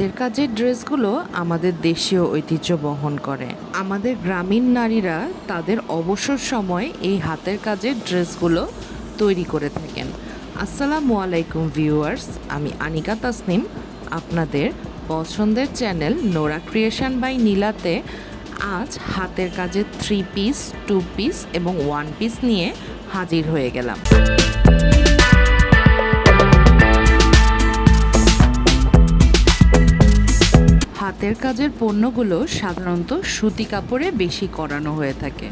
হাতের কাজের ড্রেসগুলো আমাদের দেশীয় ঐতিহ্য বহন করে। আমাদের গ্রামীণ নারীরা তাদের অবসর সময় এই হাতের কাজের ড্রেসগুলো তৈরি করে থাকেন। আসসালামু আলাইকুম ভিউয়ার্স, আমি আনিকা তাসনিম আপনাদের পছন্দের চ্যানেল নোরা ক্রিয়েশন বাই নীলাতে আজ হাতের কাজের 3 পিস, 2 পিস এবং 1 পিস নিয়ে হাজির হয়ে গেলাম। হাতের কাজের পণ্যগুলো সাধারণত সুতি কাপড়ে বেশি করানো হয়ে থাকে।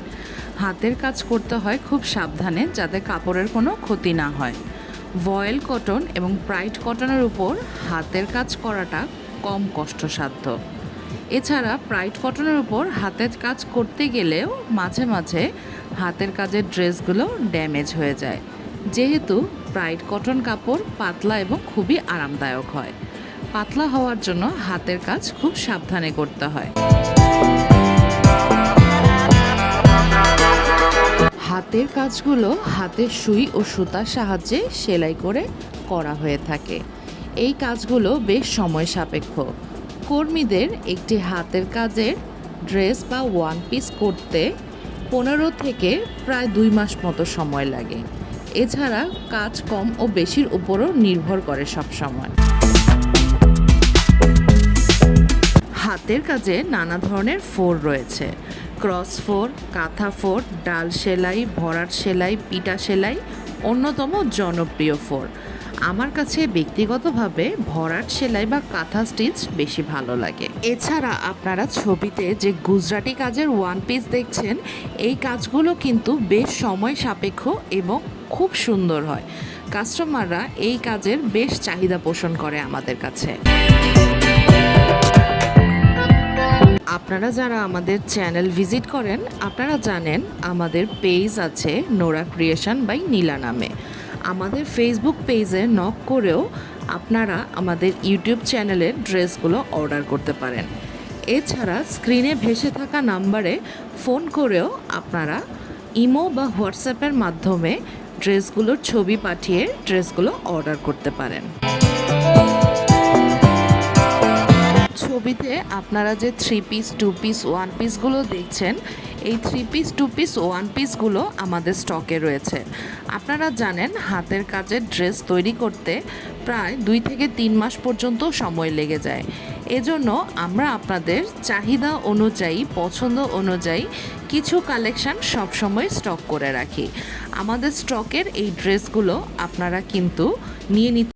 হাতের কাজ করতে হয় খুব সাবধানে যাতে কাপড়ের কোনো ক্ষতি না হয়। ভয়েল কটন এবং প্রাইড কটনের উপর হাতের কাজ করাটা কম কষ্টসাধ্য। এছাড়া প্রাইড কটনের উপর হাতের কাজ করতে গেলেও মাঝে মাঝে হাতের কাজের ড্রেসগুলো ড্যামেজ হয়ে যায়, যেহেতু প্রাইড কটন কাপড় পাতলা এবং খুবই আরামদায়ক হয়। পাতলা হওয়ার জন্য হাতের কাজ খুব সাবধানে করতে হয়। হাতের কাজগুলো হাতের সুই ও সুতার সাহায্যে সেলাই করে করা হয়ে থাকে। এই কাজগুলো বেশ সময় সাপেক্ষ। কর্মীদের একটি হাতের কাজের ড্রেস বা 1 পিস করতে 15 থেকে প্রায় 2 মাস মতো সময় লাগে। এছাড়া কাজ কম ও বেশির উপরও নির্ভর করে সব সময়। হাতের কাজে নানা ধরনের ফোর রয়েছে। ক্রস ফোর, কাঁথা ফোর, ডাল সেলাই, ভরাট সেলাই, পিটা সেলাই অন্যতম জনপ্রিয় ফোর। আমার কাছে ব্যক্তিগতভাবে ভরাট সেলাই বা কাঁথা স্টিচ বেশি ভালো লাগে। এছাড়া আপনারা ছবিতে যে গুজরাটি কাজের 1 পিস দেখছেন, এই কাজগুলো কিন্তু বেশ সময় সাপেক্ষ এবং খুব সুন্দর হয়। কাস্টমাররা এই কাজের বেশ চাহিদা পোষণ করে আমাদের কাছে। আপনারা যারা আমাদের চ্যানেল ভিজিট করেন, আপনারা জানেন আমাদের পেজ আছে নোরা ক্রিয়েশন বাই নীলা নামে। আমাদের ফেসবুক পেজে নক করেও আপনারা আমাদের ইউটিউব চ্যানেলের ড্রেসগুলো অর্ডার করতে পারেন। এছাড়া স্ক্রিনে ভেসে থাকা নাম্বারে ফোন করেও আপনারা ইমো বা হোয়াটসঅ্যাপের মাধ্যমে ড্রেসগুলোর ছবি পাঠিয়ে ড্রেসগুলো অর্ডার করতে পারেন। ছবিতে আপনারা যে 3 পিস, 2 পিস, 1 পিসগুলো দেখছেন, এই 3 পিস, 2 পিস, 1 পিসগুলো আমাদের স্টকে রয়েছে। আপনারা জানেন হাতের কাজের ড্রেস তৈরি করতে প্রায় 2 থেকে 3 মাস পর্যন্ত সময় লেগে যায়। এজন্য আমরা আপনাদের চাহিদা অনুযায়ী, পছন্দ অনুযায়ী কিছু কালেকশান সবসময় স্টক করে রাখি। আমাদের স্টকের এই ড্রেসগুলো আপনারা কিন্তু নিয়ে নিতে